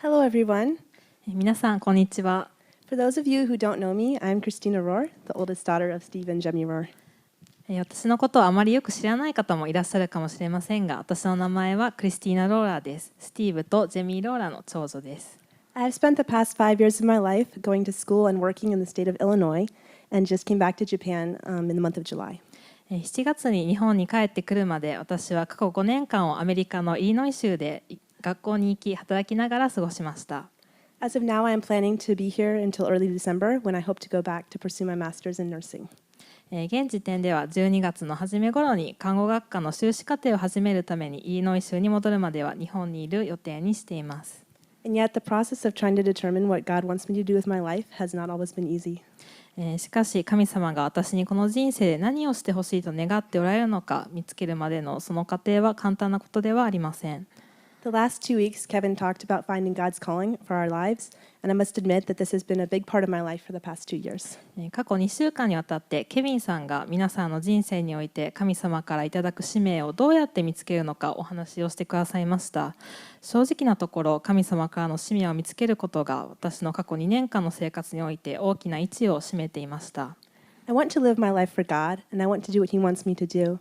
Hello, everyone. 皆さんこんにちは。 For those of you who don't know me, I'm Christina Rohrer, the oldest daughter of Steve and Jemmy Rohrer. 私のことをあまりよく知らない方もいらっしゃるかもしれませんが、私の名前はクリスティーナ・ローラーです。スティーブとジェミー・ローラーの長女です。I've spent the past 5 years of my life going to school and working in the state of Illinois and just came back to Japan in the month of July. 7月に日本に帰ってくるまで、私は過去5年間をアメリカのイリノイ州で学校に行き、働きながら過ごしました。As of now, I am planning to be here until early December when I hope to go back to pursue my master's in nursing. 現時点では12月の初め頃に看護学科の修士課程を始めるためにイリノイ州に戻るまでは日本にいる予定にしています。And yet, the process of trying to determine what God wants me to do with my life has not always been easy. しかし神様が私にこの人生で何をしてほしいと願っておられるのか見つけるまでのその過程は簡単なことではありません。The last 2 weeks, Kevin talked about finding God's calling for our lives, and I must admit that this has been a big part of my life for the past 2 years. 過去2週間にわたってケビンさんが皆さんの人生において神様からいただく使命をどうやって見つけるのかお話をしてくださいました。正直なところ神様からの使命を見つけることが私の過去2年間の生活において大きな位置を占めていました。I want to live my life for God, and I want to do what He wants me to do.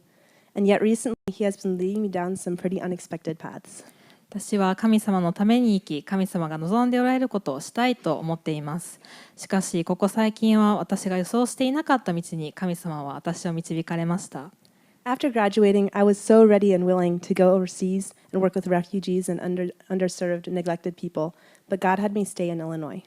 And yet recently, He has been leading me down some pretty unexpected paths. 私は神様のために生き、神様が望んでおられることをしたいと思っています。しかし、ここ最近は私が予想していなかった道に神様は私を導かれました。After graduating, I was so ready and willing to go overseas and work with refugees and underserved, neglected people, but God had me stay in Illinois.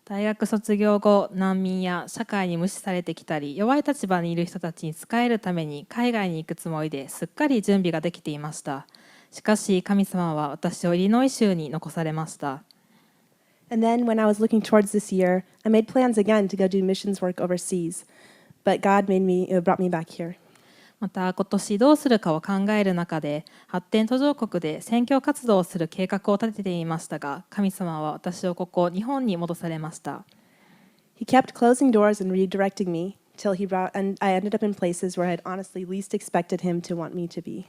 大学卒業後、難民や社会に無視されてきたり、弱い立場にいる人たちに仕えるために海外に行くつもりですっかり準備ができていました。しかし神様は私をイリノイ州に残されました。And then when I was looking towards this year, I made plans again to go do missions work overseas, but God brought me back here. また今年どうするかを考える中で発展途上国で宣教活動をする計画を立てていましたが、神様は私をここ日本に戻されました。He kept closing doors and redirecting me till and I ended up in places where I had honestly least expected him to want me to be.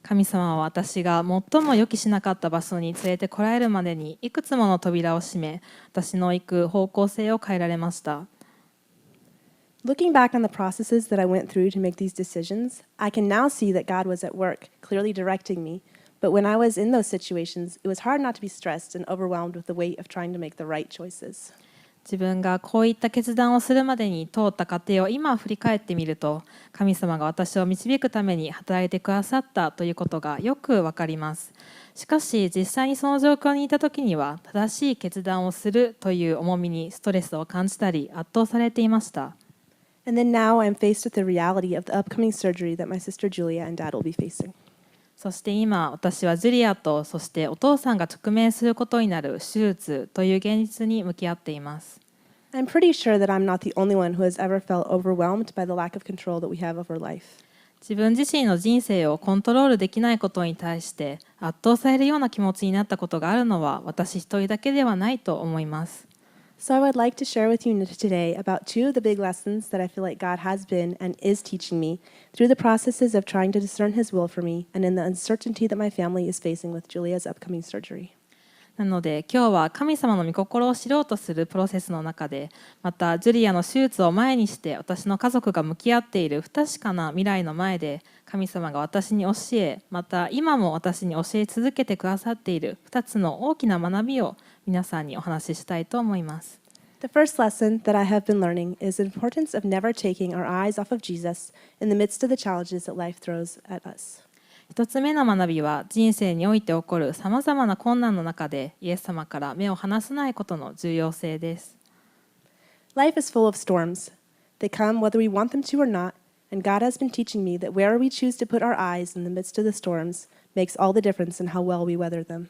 神様は私が最も予期しなかった場所に連れてこられるまでにいくつもの扉を閉め、私の行く方向性を変えられました。Looking back on the processes that I went through to make these decisions, I can now see that God was at work, clearly directing me. But when I was in those situations, it was hard not to be stressed and overwhelmed with the weight of trying to make the right choices. 自分がこういった決断をするまでに通った過程を今振り返ってみると、神様が私を導くために働いてくださったということがよくわかります。しかし実際にその状況にいた時には正しい決断をするという重みにストレスを感じたり圧倒されていました。And then now I'm faced with the reality of the upcoming surgery that my sister Julia and Dad will be facing. そして今私はジュリアとそしてお父さんが直面することになる手術という現実に向き合っています。I'm pretty sure that I'm not the only one who has ever felt overwhelmed by the lack of control that we have over life. 自分自身の人生をコントロールできないことに対して圧倒されるような気持ちになったことがあるのは私一人だけではないと思います。So I would like to share with you today about 2 of the big lessons that I feel like God has been and is teaching me through the processes of trying to discern His will for me and in the uncertainty that my family is facing with Julia's upcoming surgery. なので今日は神様の御心を知ろうとするプロセスの中で、またジュリアの手術を前にして私の家族が向き合っている不確かな未来の前で、神様が私に教え、また今も私に教え続けてくださっている2つの大きな学びを皆さんにお話ししたいと思います。The first lesson that I have been learning is the importance of never taking our eyes off of Jesus in the midst of the challenges that life throws at us. 一つ目の学びは人生において起こるさまざまな困難の中でイエス様から目を離さないことの重要性です。Life is full of storms. They come whether we want them to or not, and God has been teaching me that where we choose to put our eyes in the midst of the storms makes all the difference in how well we weather them.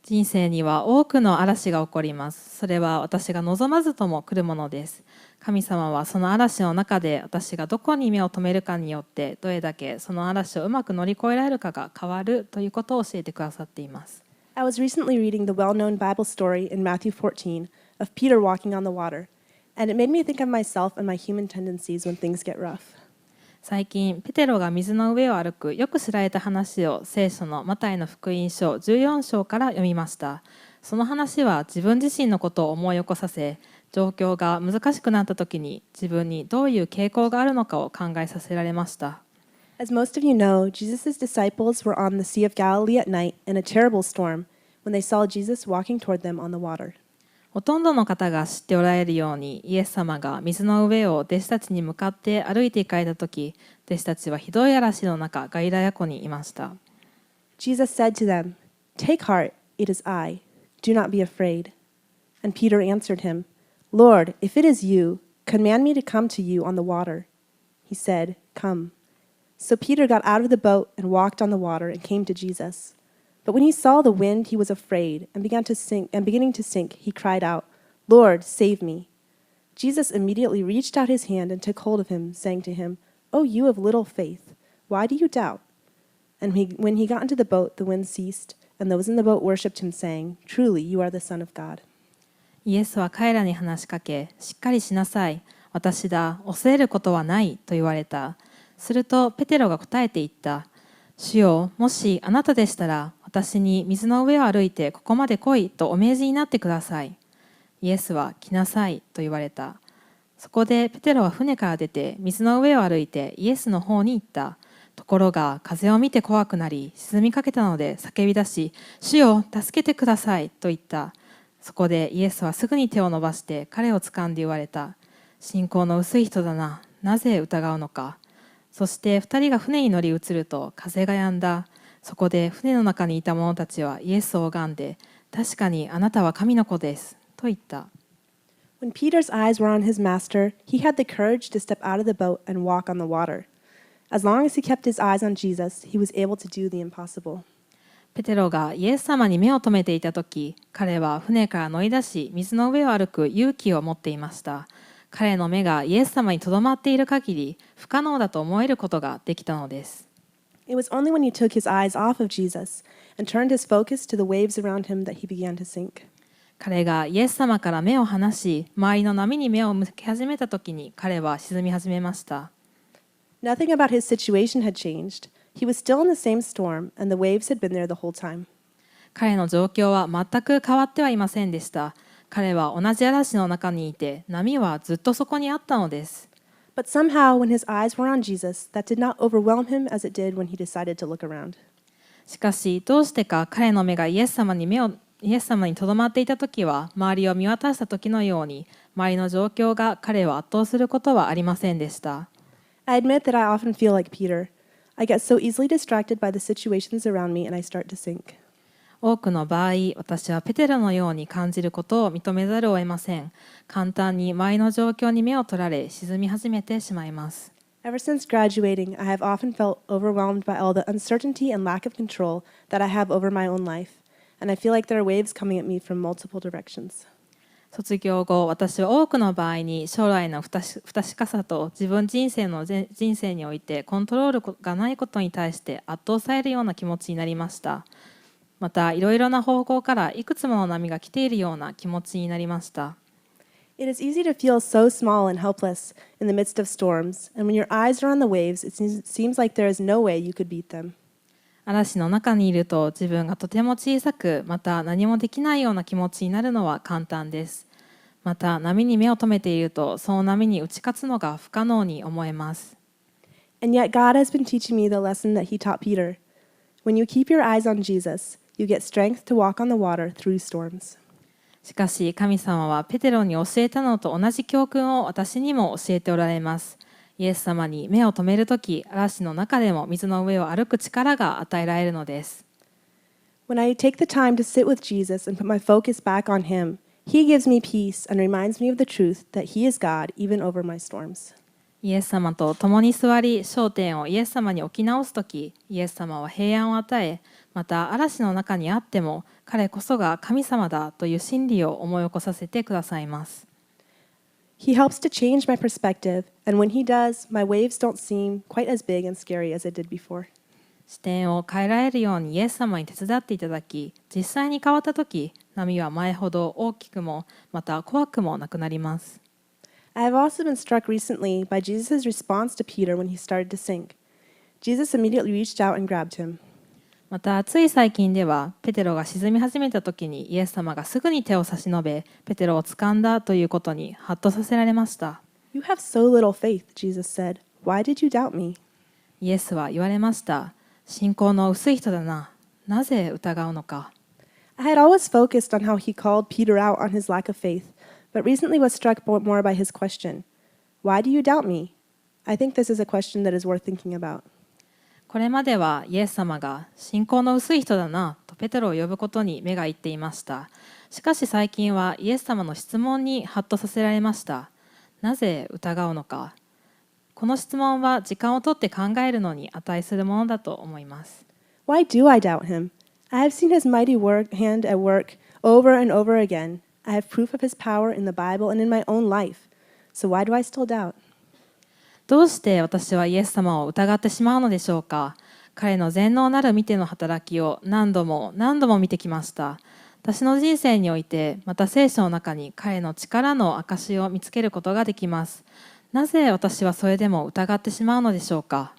人生には多くの嵐が起こります。それは私が望まずとも来るものです。神様はその嵐の中で私がどこに目を留めるかによってどれだけその嵐をうまく乗り越えられるかが変わるということを教えてくださっています。I was recently reading the well-known Bible story in Matthew 14 of Peter walking on the water, and it made me think of myself and my human tendencies when things get rough. 最近ペテロが水の上を歩くよく知られた話を聖書のマタイの福音書14章から読みました。その話は自分自身のことを思い起こさせ、状況が難しくなった時に自分にどういう傾向があるのかを考えさせられました。As most of you know, Jesus' disciples were on the Sea of Galilee at night in a terrible storm when they saw Jesus walking toward them on the water. ほとんどの方が知っておられるように、イエス様が水の上を弟子たちに向かって歩いて行かれた時、弟子たちはひどい嵐の中、ガリラヤ湖にいました。Jesus said to them, "Take heart, it is I. Do not be afraid." And Peter answered him, "Lord, if it is you, command me to come to you on the water." He said, "Come." So Peter got out of the boat and walked on the water and came to Jesus. But when he saw the wind, he was afraid and beginning to sink, he cried out, "Lord, save me." Jesus immediately reached out his hand and took hold of him, saying to him, "Oh, you of little faith, why do you doubt?" And when he got into the boat, the wind ceased, and those in the boat worshipped him, saying, "Truly, you are the Son of God." イエスは彼らに話しかけ、しっかりしなさい、私だ、恐れることはないと言われた。するとペテロが答えて言った。主よ、もしあなたでしたら、私に水の上を歩いてここまで来いとお命じになってください。イエスは来なさいと言われた。そこでペテロは船から出て水の上を歩いてイエスの方に行った。ところが風を見て怖くなり沈みかけたので叫び出し、主よ、助けてくださいと言った。そこでイエスはすぐに手を伸ばして彼を掴んで言われた。信仰の薄い人だな、なぜ疑うのか。そして2人が船に乗り移ると風が止んだ。そこで船の中にいた者たちはイエスを拝んで、確かにあなたは神の子ですと言った。When Peter's eyes were on his master, he had the courage to step out of the boat and walk on the water. As long as he kept his eyes on Jesus, he was able to do the impossible. ペテロがイエス様に目を留めていたとき、彼は船から乗り出し、水の上を歩く勇気を持っていました。彼の目がイエス様にとどまっている限り、不可能だと思えることができたのです。It was only when he took his eyes off of Jesus and turned his focus to the waves around him that he began to sink. 彼がイエス様から目を離し、周りの波に目を向け始めたときに、彼は沈み始めました。Nothing about his situation had changed. He was still in the same storm, and the waves had been there the whole time. 彼の状況は全く変わってはいませんでした。彼は同じ嵐の中にいて、波はずっとそこにあったのです。But somehow, when his eyes were on Jesus, that did not overwhelm him as it did when he decided to look around. しかし、どうしてか彼の目がイエス様にとどまっていたときは、周りを見渡したときのように、周りの状況が彼を圧倒することはありませんでした。I admit that I often feel like Peter. I get so easily distracted by the situations around me and I start to sink. 多くの場合、私はペテロのように感じることを認めざるを得ません。簡単に周りの状況に目を取られ、沈み始めてしまいます。Ever since graduating, I have often felt overwhelmed by all the uncertainty and lack of control that I have over my own life, and I feel like there are waves coming at me from multiple directions. 卒業後、私は多くの場合に将来の不確かさと自分人生においてコントロールがないことに対して圧倒されるような気持ちになりました。また、いろいろな方向からいくつもの波が来ているような気持ちになりました。It is easy to feel so small and helpless in the midst of storms, and when your eyes are on the waves, it seems like there is no way you could beat them. 嵐の中にいると自分がとても小さく、また何もできないような気持ちになるのは簡単です。また、波に目を留めていると、その波に打ち勝つのが不可能に思えます。And yet God has been teaching me the lesson that he taught Peter. When you keep your eyes on Jesus, you get strength to walk on the water through storms. しかし神様はペテロに教えたのと同じ教訓を私にも教えておられます。イエス様に目を留めるとき、嵐の中でも水の上を歩く力が与えられるのです。When I take the time to sit with Jesus and put my focus back on him, he gives me peace and reminds me of the truth that he is God even over my storms. イエス様と共に座り、焦点をイエス様に置き直すとき、イエス様は平安を与え、また嵐の中にあっても彼こそが神様だという真理を思い起こさせてくださいます。He helps to change my perspective, and when he does, my waves don't seem quite as big and scary as it did before. 視点を変えられるようにイエス様に手伝っていただき、実際に変わったとき、波は前ほど大きくもまた怖くもなくなります。I have also been struck recently by Jesus' response to Peter when he started to sink. Jesus immediately reached out and grabbed him. またつい最近ではペテロが沈み始めた時にイエス様がすぐに手を差し伸べペテロを掴んだということにハッとさせられました。 You have so little faith, Jesus said. Why did you doubt me? イエスは言われました。信仰の薄い人だな。なぜ疑うのか。 I had always focused on how he called Peter out on his lack of faith, but recently was struck more by his question. Why do you doubt me? I think this is a question that is worth thinking about. これまではイエス様が信仰の薄い人だなとペテロを呼ぶことに目がいっていました。しかし最近はイエス様の質問にハッとさせられました。なぜ疑うのか。この質問は時間をとって考えるのに値するものだと思います。 Why do I doubt him? I have seen his mighty hand at work over and over again. I have proof of his power in the Bible and in my own life. So why do I still doubt? どうして私はイエス様を疑ってしまうのでしょうか。彼の全能なる見ての働きを何度も何度も見てきました。私の人生においてまた聖書の中に彼の力の証を見つけることができます。なぜ私はそれでも疑ってしまうのでしょうか。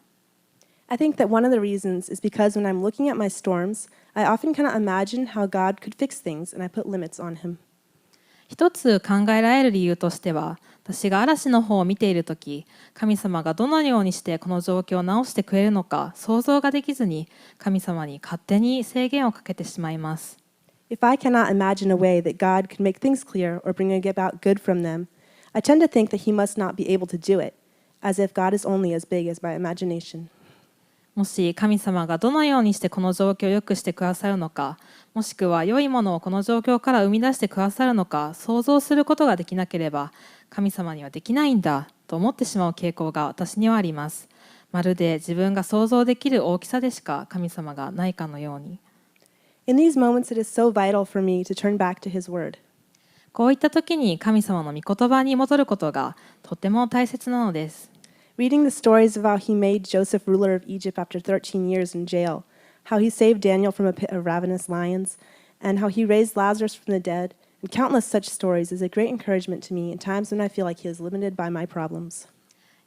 I think that one of the reasons is because when I'm looking at my storms, I often cannot imagine how God could fix things and I put limits on him. 一つ考えられる理由としては、私が嵐の方を見ているとき、神様がどのようにしてこの状況を直してくれるのか想像ができずに、神様に勝手に制限をかけてしまいます。 If I cannot imagine a way that God could make things clear or bring about good from them, I tend to think that he must not be able to do it, as if God is only as big as my imagination. もし神様がどのようにしてこの状況を良くしてくださるのか、もしくは良いものをこの状況から生み出してくださるのか想像することができなければ、神様にはできないんだと思ってしまう傾向が私にはあります。まるで自分が想像できる大きさでしか神様がないかのように。 In these moments, it is so vital for me to turn back to his word. こういった時に神様の御言葉に戻ることがとても大切なのです。 Reading the stories of how he made Joseph ruler of Egypt after 13 years in jail, how he saved Daniel from a pit of ravenous lions, and how he raised Lazarus from the dead, and countless such stories is a great encouragement to me in times when I feel like he is limited by my problems.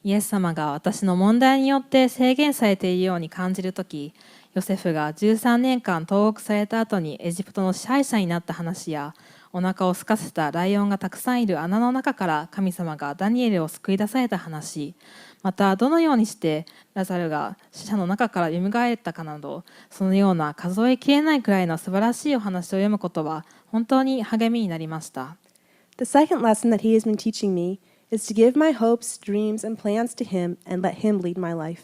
イエス様が私の問題によって制限されているように感じるとき、ヨセフが13年間投獄された後にエジプトの支配者になった話や、お腹を空かせたライオンがたくさんいる穴の中から神様がダニエルを救い出された話、またどのようにしてラザルが死者の中から蘇ったかなど、そのような数えきれないくらいの素晴らしいお話を読むことは本当に励みになりました。 The second lesson that he has been teaching me is to give my hopes, dreams, and plans to him and let him lead my life.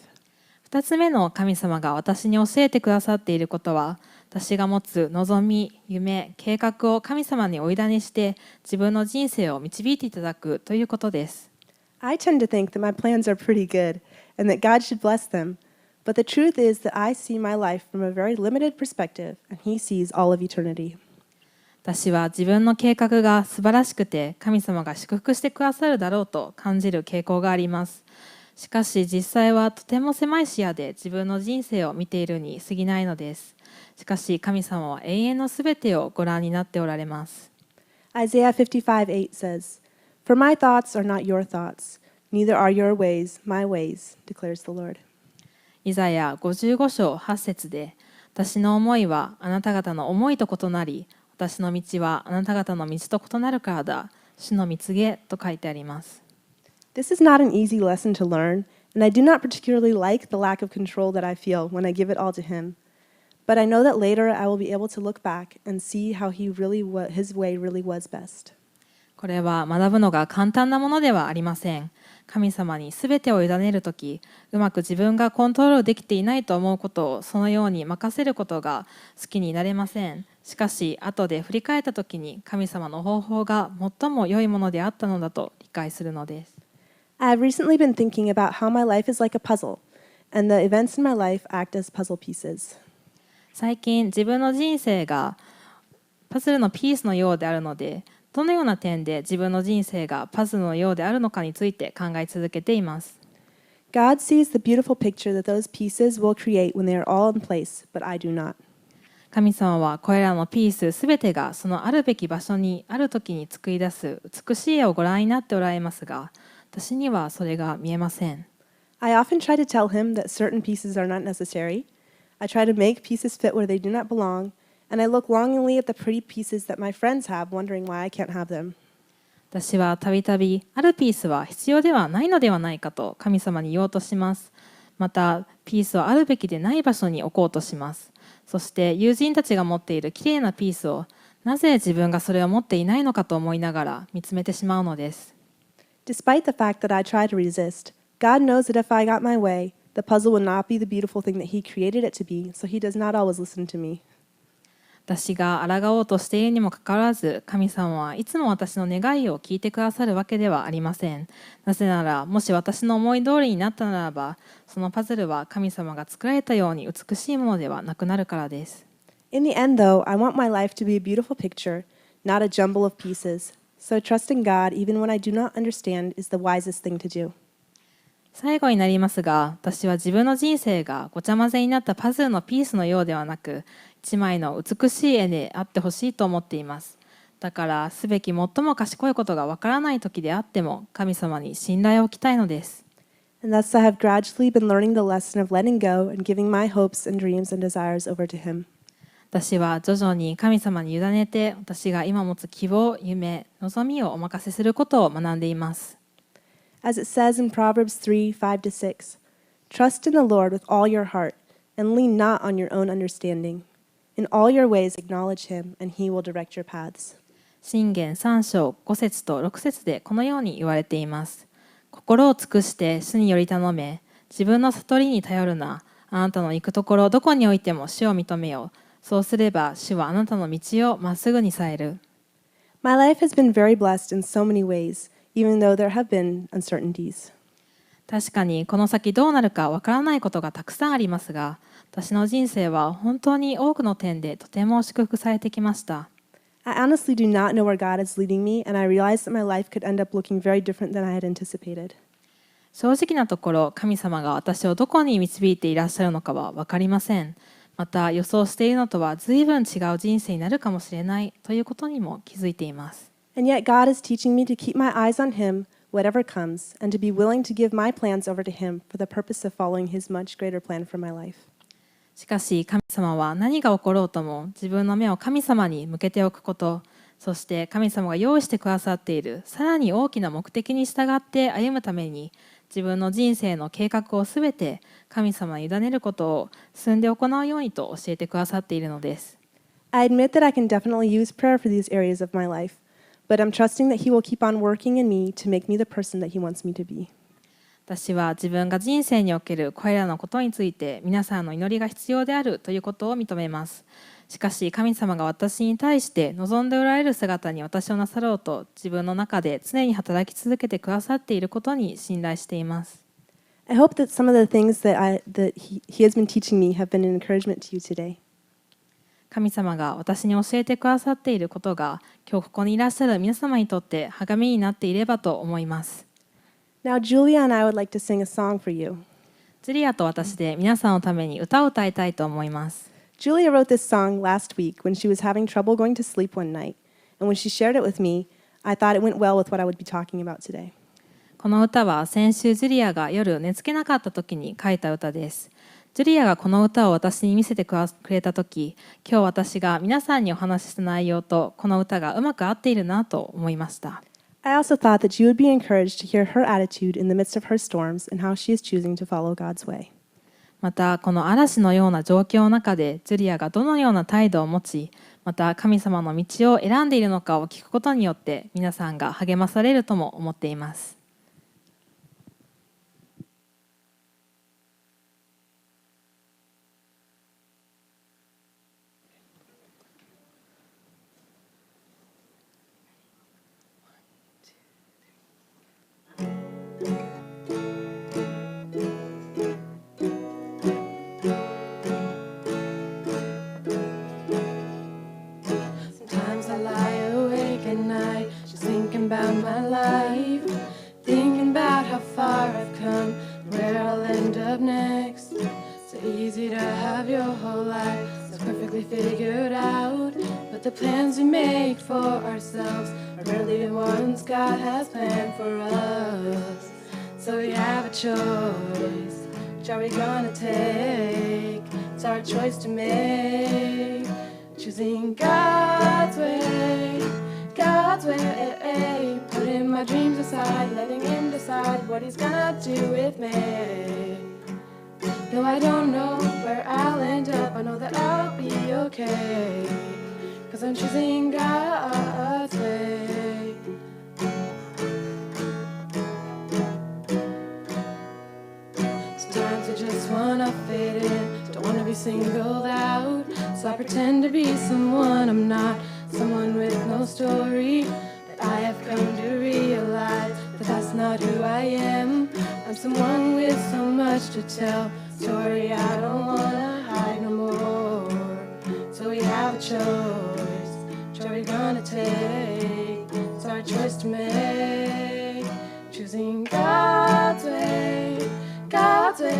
2つ目の神様が私に教えてくださっていることは、私が持つ望み、夢、計画を神様にお委ねして自分の人生を導いていただくということです。 I tend to think that my plans are pretty good and that God should bless them, but the truth is that I see my life from a very limited perspective and he sees all of eternity. 私は自分の計画が素晴らしくて神様が祝福してくださるだろうと感じる傾向があります。しかし実際はとても狭い視野で自分の人生を見ているに過ぎないのです。しかし神様は永遠のすべてをご覧になっておられます。 Isaiah 55:8 says, For my thoughts are not your thoughts, neither are your ways my ways, declares the Lord. イザヤ55章8節で、私の思いはあなた方の思いと異なり、私の道はあなた方の道と異なるからだ。主の蜜げと書いてあります。 This is not an easy lesson to learn, and I do not particularly like the lack of control that I feel when I give it all to him. But I know that later I will be able to look back and see how his way really was best. これは学ぶのが簡単なものではありません。神様にすべてを委ねるとき、うまく自分がコントロールできていないと思うことをそのように任せることが好きになれません。しかし、後で振り返ったときに神様の方法が最も良いものであったのだと理解するのです。I have recently been thinking about how my life is like a puzzle, and the events in my life act as puzzle pieces. 最近、自分の人生がパズルのピースのようであるので、どのような点で自分の人生がパズルのようであるのかについて考え続けています。God sees the beautiful picture that those pieces will create when they are all in place, but I do not. 神様はこれらのピースすべてがそのあるべき場所にある時に作り出す美しい絵をご覧になっておられますが、私にはそれが見えません。I often try to tell him that certain pieces are not necessary. I try to make pieces fit where they do not belong, and I look longingly at the pretty pieces that my friends have, wondering why I can't have them. 私はたびたびあるピースは必要ではないのではないかと神様に言おうとします。またピースはあるべきでない場所に置こうとします。そして友人たちが持っているきれいなピースをなぜ自分がそれを持っていないのかと思いながら見つめてしまうのです。Despite the fact that I try to resist, God knows that if I got my way, the puzzle would not be the beautiful thing that He created it to be, so He does not always listen to me. 私が抗おうとしているにもかかわらず、神様はいつも私の願いを聞いてくださるわけではありません。なぜなら、もし私の思い通りになったならば、そのパズルは神様が作られたように美しいものではなくなるからです。In the end, though, I want my life to be a beautiful picture, not a jumble of pieces. So trusting God, even when I do not understand, is the wisest thing to do. 最後になりますが、私は自分の人生がごちゃ混ぜになったパズルのピースのようではなく、一枚の美しい絵であってほしいと思っています。だから、すべき最も賢いことがわからない時であっても、神様に信頼を置きたいのです。And thus I have gradually been learning the lesson of letting go and giving my hopes and dreams and desires over to Him. 私は徐々に神様に委ねて、私が今持つ希望、夢、望みをお任せすることを学んでいます。As it says in Proverbs 3:5-6, trust in the Lord with all your heart and lean not on your own understanding. In all your ways acknowledge Him, and He will direct your paths. 箴言3章5節と6節でこのように言われています。心を尽くして主により頼め、自分の悟りに頼るな。あなたの行くところどこにおいても主を認めよう。そうすれば主はあなたの道をまっすぐにさえる。My life has been very blessed in so many ways, even though there have been uncertainties. 確かにこの先どうなるかわからないことがたくさんありますが、私の人生は本当に多くの点でとても祝福されてきました。I honestly do not know where God is leading me, and I realize that my life could end up looking very different than I had anticipated. 正直なところ、神様が私をどこに導いていらっしゃるのかは分かりません。また予想しているのとは随分違う人生になるかもしれないということにも気づいています。And yet God is teaching me to keep my eyes on Him, whatever comes, and to be willing to give my plans over to Him for the purpose of following His much greater plan for my life. しかし神様は何が起ころうとも自分の目を神様に向けておくこと、そして神様が用意してくださっているさらに大きな目的に従って歩むために、自分の人生の計画をすべて神様に委ねることを進んで行うようにと教えてくださっているのです。I admit that I can definitely use prayer for these areas of my life, but I'm trusting that He will keep on working in me to make me the person that He wants me to be. 私は自分が人生におけるこれらのことについて皆さんの祈りが必要であるということを認めます。しかし神様が私に対して望んでおられる姿に私をなさろうと自分の中で常に働き続けてくださっていることに信頼しています。I hope that some of the things that he has been teaching me have been an encouragement to you today. 神様が私に教えてくださっていることが今日ここにいらっしゃる皆様にとって励みになっていればと思います。Now, Julia and I would like to sing a song for you. ジュリアと私で皆さんのために歌を歌いたいと思います。Julia wrote this song last week when she was having trouble going to sleep one night, and when she shared it with me, I thought it went well with what I would be talking about today. この歌は先週ジュリアが夜寝つけなかった時に書いた歌です。ジュリアがこの歌を私に見せてくれた時、今日私が皆さんにお話しした内容とこの歌がうまく合っているなと思いました。I also thought that you would be encouraged to hear her attitude in the midst of her storms and how she is choosing to follow God's way. またこの嵐のような状況の中でジュリアがどのような態度を持ち、また神様の道を選んでいるのかを聞くことによって皆さんが励まされるとも思っています。About my life, thinking about how far I've come, where I'll end up next. So easy to have your whole life so perfectly figured out, but the plans we make for ourselves are really the ones God has planned for us. So we have a choice, which are we gonna take? It's our choice to make. Choosing God's way, God's way. Putting my dreams aside, letting Him decide what He's gonna do with me. No, I don't know where I'll end up. I know that I'll be okay, 'cause I'm choosing God's way. Sometimes I just wanna fit in, don't wanna be singled out, so I pretend to be someone I'm not, someone with no story. But I have come to realize that that's not who I am. I'm someone with so much to tell, story I don't wanna hide no more. So we have a choice, which are we gonna take? It's our choice to make, choosing God's way, God's way.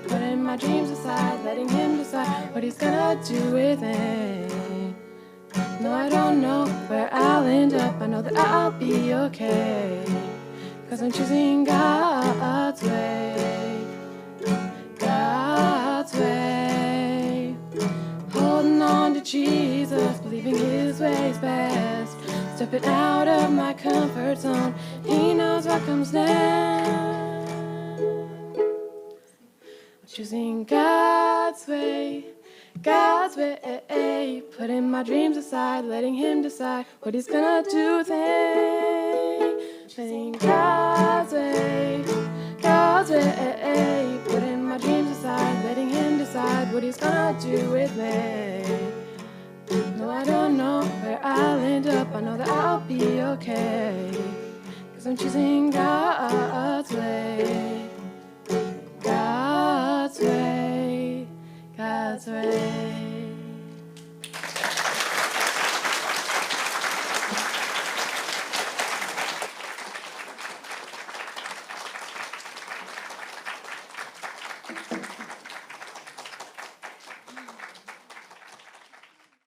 Putting my dreams aside, letting Him decide what He's gonna do with me. No, I don't know where I'll end up, I know that I'll be okay, 'cause I'm choosing God's way, God's way. Holding on to Jesus, believing His way's best, stepping out of my comfort zone, He knows what comes next. I'm choosing God's way, God's way. Putting my dreams aside, letting Him decide what He's gonna do with me. Choosing God's way, God's way. Putting my dreams aside, letting Him decide what He's gonna do with me. No, I don't know where I'll end up, I know that I'll be okay, 'cause I'm choosing God's way.